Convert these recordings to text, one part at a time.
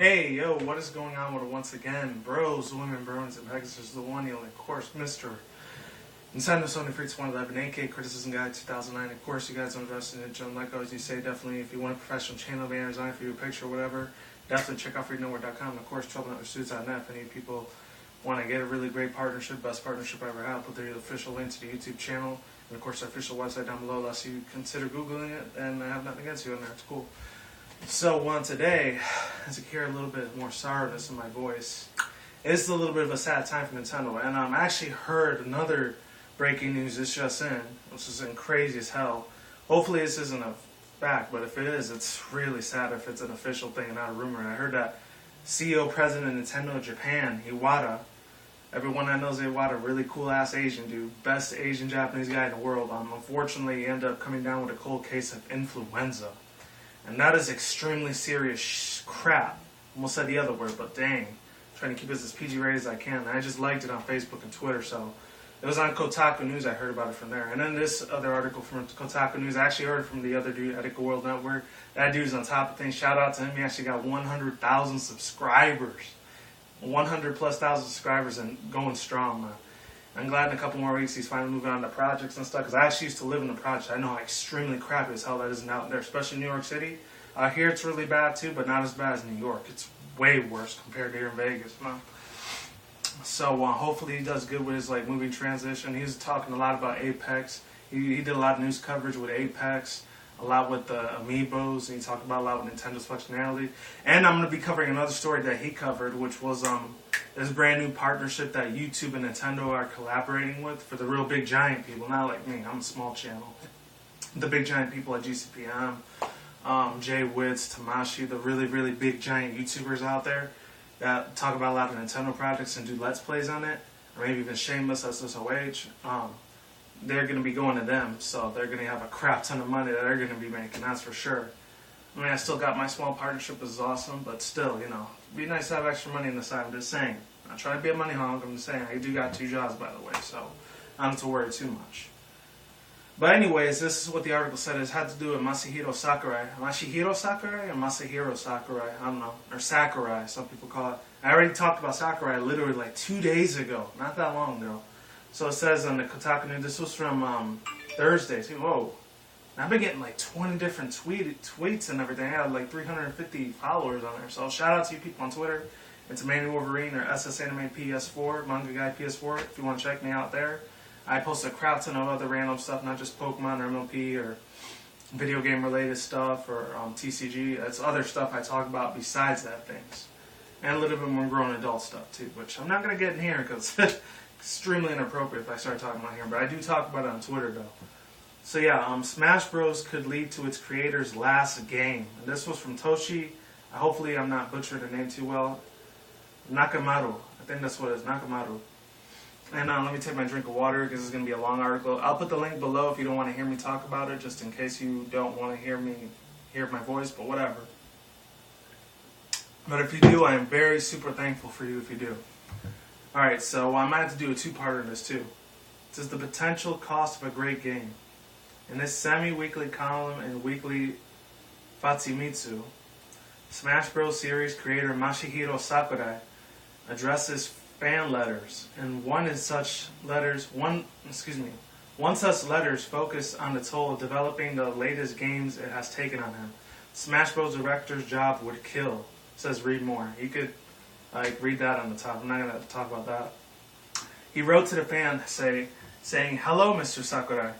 Hey, yo, what is going on with it once again? Bros, women, bronies, and pegasisters, the one, and of course, Mr. Nintendo Sony Freaks 111, AK Criticism Guide 2009. Of course, you guys are invested in it. John, like always, you say, definitely, if you want a professional channel banner design for your picture or whatever, definitely check out freedomware.com. And of course, troublenetsuits.net. If any people want to get a really great partnership, best partnership I ever had, put the official link to the YouTube channel, and of course, our official website down below, unless you consider Googling it, and I have nothing against you on there. It's cool. So today, as you hear a little bit more sourness in my voice, it's a little bit of a sad time for Nintendo. And I actually heard another breaking news this just in, which is crazy as hell. Hopefully this isn't a fact, but if it is, it's really sad if it's an official thing and not a rumor. And I heard that CEO President of Nintendo Japan, Iwata, everyone that knows Iwata, really cool ass Asian dude, best Asian Japanese guy in the world, unfortunately he ended up coming down with a cold case of influenza. And that is extremely serious crap. Almost said the other word, but dang. I'm trying to keep it as PG rated as I can. And I just liked it on Facebook and Twitter, so it was on Kotaku News. I heard about it from there. And then this other article from Kotaku News, I actually heard from the other dude, Ethical World Network. That dude's on top of things. Shout out to him. He actually got 100,000 subscribers. 100 plus thousand subscribers and going strong, man. I'm glad in a couple more weeks he's finally moving on to projects and stuff, because I actually used to live in the project. I know how extremely crappy as hell that is out there, especially in New York City. Here it's really bad too, but not as bad as New York. It's way worse compared to here in Vegas, man. So hopefully he does good with his movie transition. He's talking a lot about Apex. He did a lot of news coverage with Apex, a lot with the Amiibos, and he talked about a lot with Nintendo's functionality. And I'm going to be covering another story that he covered, which was this brand new partnership that YouTube and Nintendo are collaborating with for the real big giant people, not like me. I'm a small channel. The big giant people at GCPM, Jay Witz, Tamashi, the really, really big giant YouTubers out there that talk about a lot of Nintendo projects and do Let's Plays on it, or maybe even Shameless SSOH. They're going to be going to them, so they're going to have a crap ton of money that they're going to be making, that's for sure. I mean, I still got my small partnership, which is awesome, but still, you know, it'd be nice to have extra money on the side. I'm just saying. I'm not trying to be a money hog, I'm just saying. I do got 2 jobs, by the way, so I don't have to worry too much. But anyways, this is what the article said. It had to do with Masahiro Sakurai. Masahiro Sakurai or Masahiro Sakurai? I don't know. Or Sakurai, some people call it. I already talked about Sakurai literally 2 days ago. Not that long ago. So it says on the Kotaku News, this was from Thursday. See, whoa. I've been getting 20 different tweets and everything. I had 350 followers on there. So shout out to you people on Twitter. It's Manny Wolverine or SS Anime PS4, Manga Guy PS4, if you want to check me out there. I post a crap ton of other random stuff, not just Pokemon or MLP or video game related stuff or TCG. That's other stuff I talk about besides that things. And a little bit more grown adult stuff too, which I'm not going to get in here because it's extremely inappropriate if I start talking about here. But I do talk about it on Twitter though. So yeah, Smash Bros. Could lead to its creator's last game. And this was from Toshi. Hopefully I'm not butchering the name too well. Nakamaru. I think that's what it is, Nakamaru. And let me take my drink of water because it's going to be a long article. I'll put the link below if you don't want to hear me talk about it, just in case you don't want to hear my voice, but whatever. But if you do, I am very super thankful for you if you do. Alright, so I might have to do a 2-parter in this too. This is the potential cost of a great game. In this semi-weekly column and weekly Fatsumitsu, Smash Bros. Series creator Masahiro Sakurai addresses fan letters, and one such letters focus on the toll of developing the latest games it has taken on him. Smash Bros. Director's job would kill. It says read more. You could read that on the top. I'm not going to talk about that. He wrote to the fan saying, "Hello, Mr. Sakurai.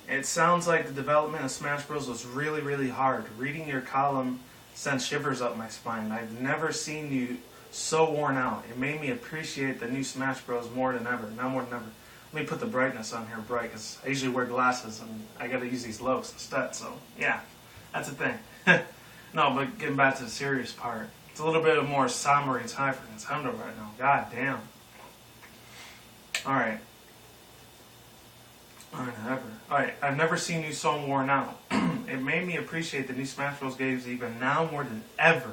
It sounds like the development of Smash Bros. Was really, really hard. Reading your column sent shivers up my spine. I've never seen you so worn out. It made me appreciate the new Smash Bros. More than ever. Not more than ever." Let me put the brightness on here bright, because I usually wear glasses and I got to use these lows instead. So yeah, that's the thing. No, but getting back to the serious part, it's a little bit of more somber time for Nintendo right now. God damn. Alright. Alright, I've never seen you so worn out. It made me appreciate the new Smash Bros. Games even now more than ever.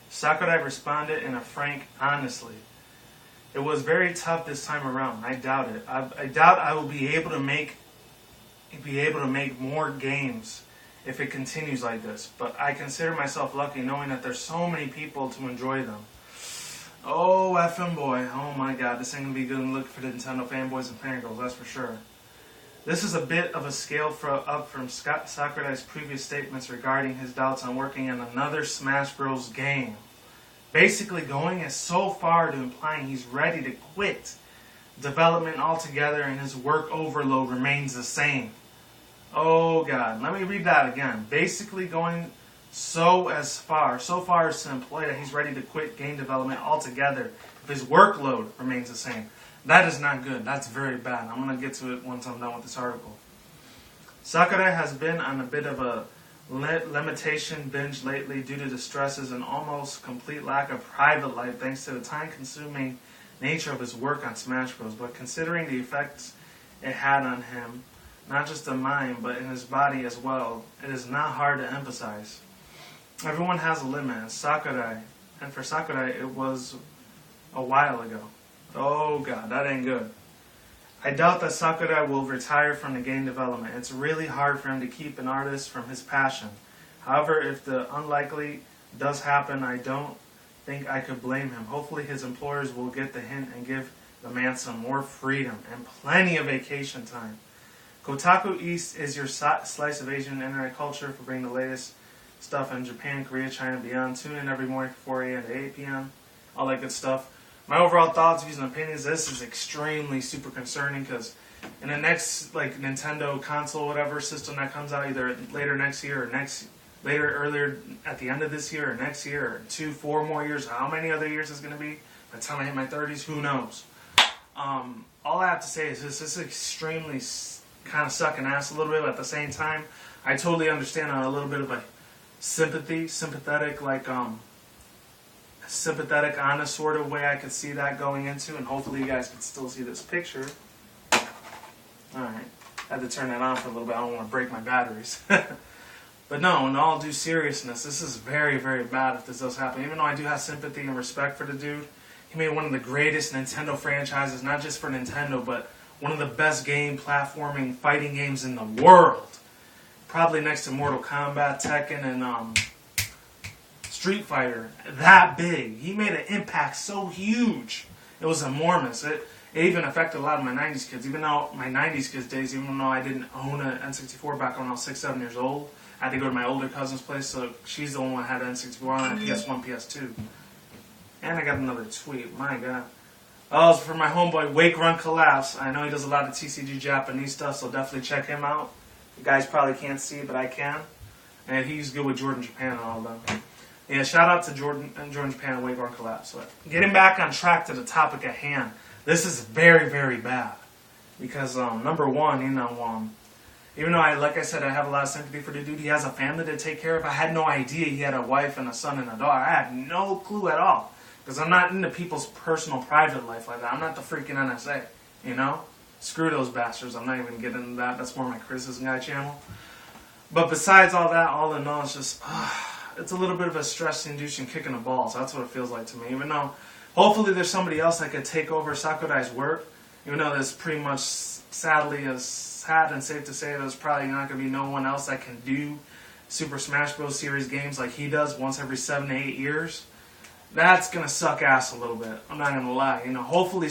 Sakurai responded in a frank, honestly. It was very tough this time around. I doubt it. I doubt I will be able to make more games. if it continues like this. But I consider myself lucky knowing that there's so many people to enjoy them. Oh, effing boy. Oh my god, this ain't gonna be good look for the Nintendo fanboys and fangirls, that's for sure. This is a bit of a scale up from Sakurai's previous statements regarding his doubts on working on another Smash Bros. Game. Basically going so far to implying he's ready to quit development altogether and his work overload remains the same. Oh god, let me read that again. Basically going so far as to imply that he's ready to quit game development altogether if his workload remains the same. That is not good. That's very bad. I'm going to get to it once I'm done with this article. Sakurai has been on a bit of a limitation binge lately due to the stresses and almost complete lack of private life thanks to the time-consuming nature of his work on Smash Bros. But considering the effects it had on him, not just in mind, but in his body as well, it is not hard to emphasize. Everyone has a limit, and for Sakurai, it was a while ago. Oh god, that ain't good. I doubt that Sakurai will retire from the game development. It's really hard for him to keep an artist from his passion. However, if the unlikely does happen, I don't think I could blame him. Hopefully his employers will get the hint and give the man some more freedom and plenty of vacation time. Kotaku East is your slice of Asian internet culture for bringing the latest stuff in Japan, Korea, China, and beyond. Tune in every morning from 4 a.m. to 8 p.m. All that good stuff. My overall thoughts, views, and opinions, this is extremely super concerning because in the next Nintendo console, whatever system that comes out either later next year or earlier at the end of this year or next year or 2-4 more years, how many other years is going to be? By the time I hit my 30s, who knows? All I have to say is this is extremely kind of sucking ass a little bit, but at the same time, I totally understand on a little bit of a sympathetic, honest sort of way I could see that going into, and hopefully you guys can still see this picture. Alright, I had to turn that on for a little bit, I don't want to break my batteries. But no, in all due seriousness, this is very, very bad if this does happen. Even though I do have sympathy and respect for the dude, he made one of the greatest Nintendo franchises, not just for Nintendo, but one of the best platforming, fighting games in the world. Probably next to Mortal Kombat, Tekken, and Street Fighter. That big. He made an impact so huge. It was enormous. It even affected a lot of my 90s kids. Even though my 90s kids days, even though I didn't own an N64 back when I was 6-7 years old, I had to go to my older cousin's place, so she's the only one that had an N64 on it, PS1, PS2. And I got another tweet. My god. Oh, it's for my homeboy, Wake Run Collapse. I know he does a lot of TCG Japanese stuff, so definitely check him out. You guys probably can't see, but I can. And he's good with Jordan Japan and all of them. Yeah, shout out to Jordan Japan and Wake Run Collapse. So getting back on track to the topic at hand, this is very, very bad. Because, number one, even though, like I said, I have a lot of sympathy for the dude, he has a family to take care of. I had no idea he had a wife and a son and a daughter. I had no clue at all. Because I'm not into people's personal, private life like that. I'm not the freaking NSA, you know? Screw those bastards. I'm not even getting into that. That's more my criticism guy channel. But besides all that, all in all, it's just, it's a little bit of a stress-inducing kick in the balls. That's what it feels like to me. Even though, hopefully there's somebody else that could take over Sakurai's work. Even though there's pretty much, sadly, as sad and safe to say, there's probably not going to be no one else that can do Super Smash Bros. Series games like he does once every 7 to 8 years. That's going to suck ass a little bit. I'm not going to lie. Hopefully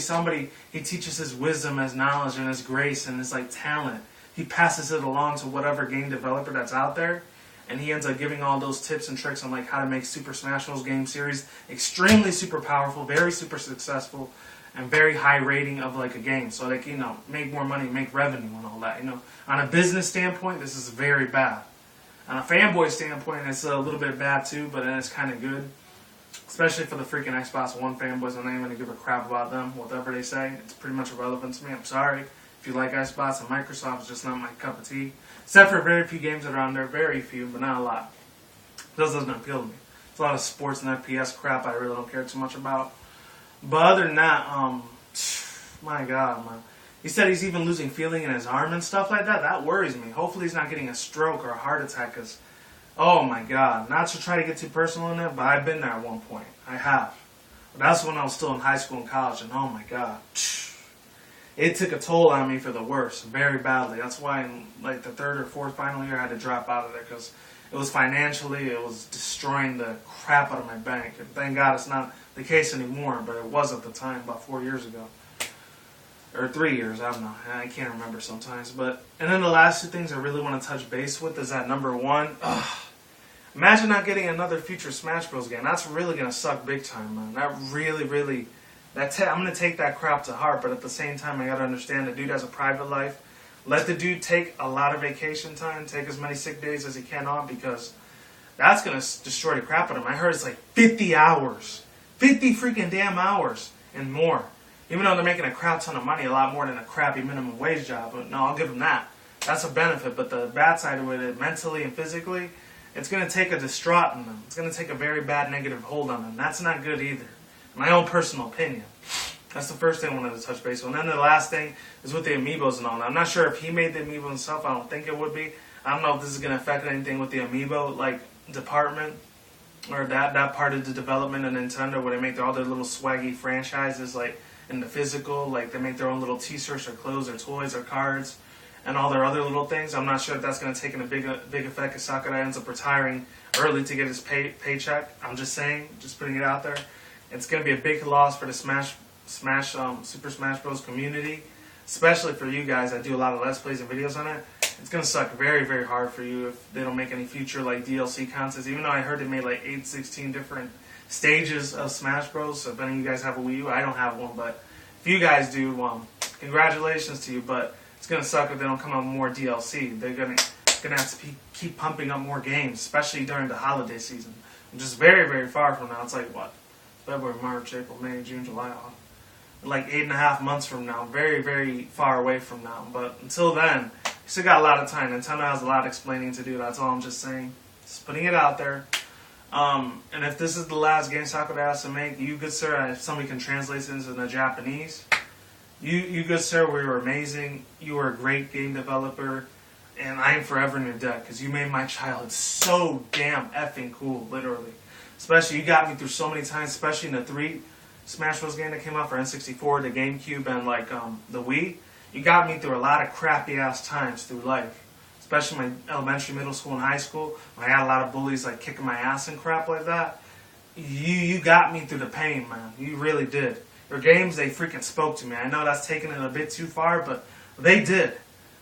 he teaches his wisdom, his knowledge, and his grace, and his talent. He passes it along to whatever game developer that's out there, and he ends up giving all those tips and tricks on how to make Super Smash Bros. Game series extremely super powerful, very super successful, and very high rating of a game. So make more money, make revenue and all that. On a business standpoint, this is very bad. On a fanboy standpoint, it's a little bit bad too, but then it's kind of good. Especially for the freaking Xbox One fanboys, I'm not even going to give a crap about them, whatever they say. It's pretty much irrelevant to me. I'm sorry. If you like Xbox and Microsoft, it's just not my cup of tea. Except for very few games that are on there. Very few, but not a lot. Those doesn't appeal to me. It's a lot of sports and FPS crap I really don't care too much about. But other than that, my god, man. He said he's even losing feeling in his arm and stuff like that. That worries me. Hopefully he's not getting a stroke or a heart attack, because oh my god, not to try to get too personal in it, but I've been there at one point. I have. But that's when I was still in high school and college, and oh my god. it took a toll on me for the worse, very badly. That's why in like the third or fourth final year I had to drop out of there because it was financially, it was destroying the crap out of my bank. And thank God it's not the case anymore, but it was at the time, about 4 years ago. Or 3 years, I don't know. I can't remember sometimes. But and then the last two things I really want to touch base with is that number one. Imagine not getting another future Smash Bros. Game. That's really going to suck big time, man. That really... I'm going to take that crap to heart, but at the same time, I got to understand the dude has a private life. Let the dude take a lot of vacation time, take as many sick days as he can off, because that's going to destroy the crap out of him. I heard it's like 50 hours. 50 freaking damn hours and more. Even though they're making a crap ton of money, a lot more than a crappy minimum wage job. But no, I'll give them that. That's a benefit. But the bad side of it, mentally and physically, it's going to take a distraught on them. It's going to take a very bad negative hold on them. That's not good either. My own personal opinion. That's the first thing I wanted to touch base on. And then the last thing is with the amiibos and all. Now, I'm not sure if he made the amiibo himself. I don't think it would be. I don't know if this is going to affect anything with the amiibo like department or that part of the development of Nintendo where they make all their little swaggy franchises like in the physical. Like they make their own little t-shirts or clothes or toys or cards and all their other little things. I'm not sure if that's going to take a big effect if Sakurai ends up retiring early to get his paycheck. I'm just saying, just putting it out there. It's going to be a big loss for the Super Smash Bros. Community, especially for you guys that do a lot of Let's Plays and videos on it. It's going to suck very hard for you if they don't make any future like DLC contests. Even though I heard they made like 16 different stages of Smash Bros. So if any of you guys have a Wii U, I don't have one, but if you guys do, congratulations to you. But it's going to suck if they don't come out with more DLC. They're going to have to keep pumping up more games, especially during the holiday season. Which is very far from now. It's like, what? February, March, April, May, June, July, like 8.5 months from now. Very far away from now. But until then, you still got a lot of time. Nintendo has a lot of explaining to do. That's all I'm just saying. Just putting it out there. And if this is the last game Sakurai has to make, you good sir, if somebody can translate this into the Japanese, you good sir, we were amazing. You were a great game developer. And I am forever in your debt because you made my childhood so damn effing cool, literally. Especially, you got me through so many times, especially in the 3 Smash Bros. Game that came out for N64, the GameCube, and like the Wii. You got me through a lot of crappy-ass times through life. Especially my elementary, middle school, and high school. When I had a lot of bullies like kicking my ass and crap like that. You got me through the pain, man. You really did. Your games, they freaking spoke to me. I know that's taking it a bit too far, but they did.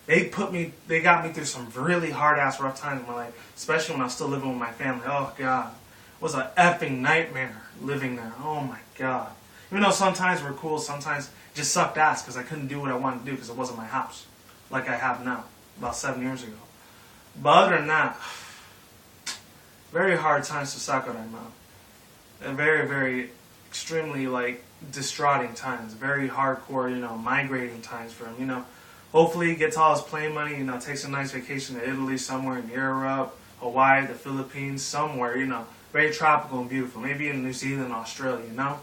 They got me through some really hard-ass rough times in my life. Especially when I was still living with my family. Oh, God. It was an effing nightmare living there. Oh my God. Even though sometimes we're cool, sometimes it just sucked ass because I couldn't do what I wanted to do because it wasn't my house. Like I have now, about 7 years ago. But other than that, very hard times for Sakurai, man. And very extremely, like, distraughting times. Very hardcore, migrating times for him, Hopefully he gets all his plane money, takes a nice vacation to Italy, somewhere in Europe, Hawaii, the Philippines, somewhere, very tropical and beautiful. Maybe in New Zealand, Australia,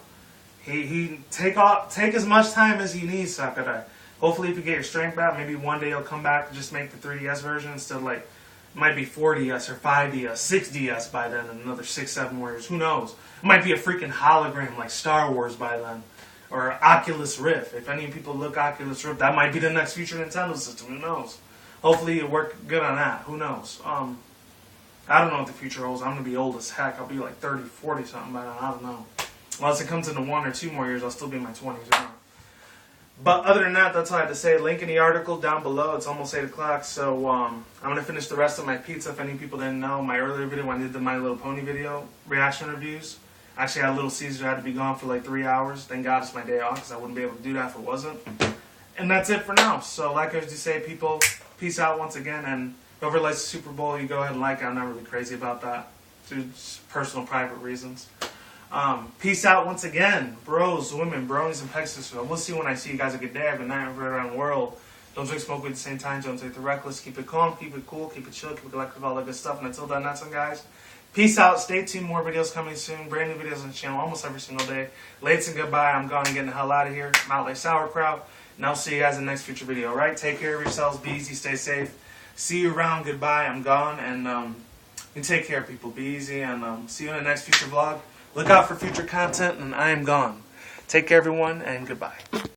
He take as much time as he needs, Sakurai. Hopefully if you get your strength back, maybe one day he'll come back and just make the 3DS version instead of like, it might be 4DS or 5DS, 6DS by then, and another 6-7 more years. Who knows? It might be a freaking hologram like Star Wars by then. Or Oculus Rift. If any people look Oculus Rift, that might be the next future Nintendo system. Who knows? Hopefully it work good on that. Who knows? I don't know what the future holds. I'm going to be old as heck. I'll be like 30, 40 something by then. I don't know. Unless it comes into 1 or 2 more years, I'll still be in my 20s. But other than that, that's all I had to say. Link in the article down below. It's almost 8 o'clock, so I'm going to finish the rest of my pizza. If any people didn't know, my earlier video when I did the My Little Pony video, reaction reviews, actually had Little Caesar. I had to be gone for like 3 hours. Thank God it's my day off because I wouldn't be able to do that if it wasn't. And that's it for now. So like I used to say, people, peace out once again. And whoever likes the Super Bowl, you go ahead and like it. I'm not really crazy about that. Just personal, private reasons. Peace out once again. Bros, women, bronies, and pegasisters. We'll see when I see you guys. A good day. Have a good night around the world. Don't drink smoke weed at the same time. Don't take the reckless. Keep it calm. Keep it cool. Keep it chill. Keep it collective. All that good stuff. And until then, that's it, guys. Peace out. Stay tuned. More videos coming soon. Brand new videos on the channel almost every single day. Lates and goodbye. I'm gone and getting the hell out of here. I'm out like sauerkraut. And I'll see you guys in the next future video. Alright? Take care of yourselves. Be easy. Stay safe. See you around. Goodbye. I'm gone. And you take care, people. Be easy. And see you in the next future vlog. Look out for future content. And I am gone. Take care, everyone. And goodbye.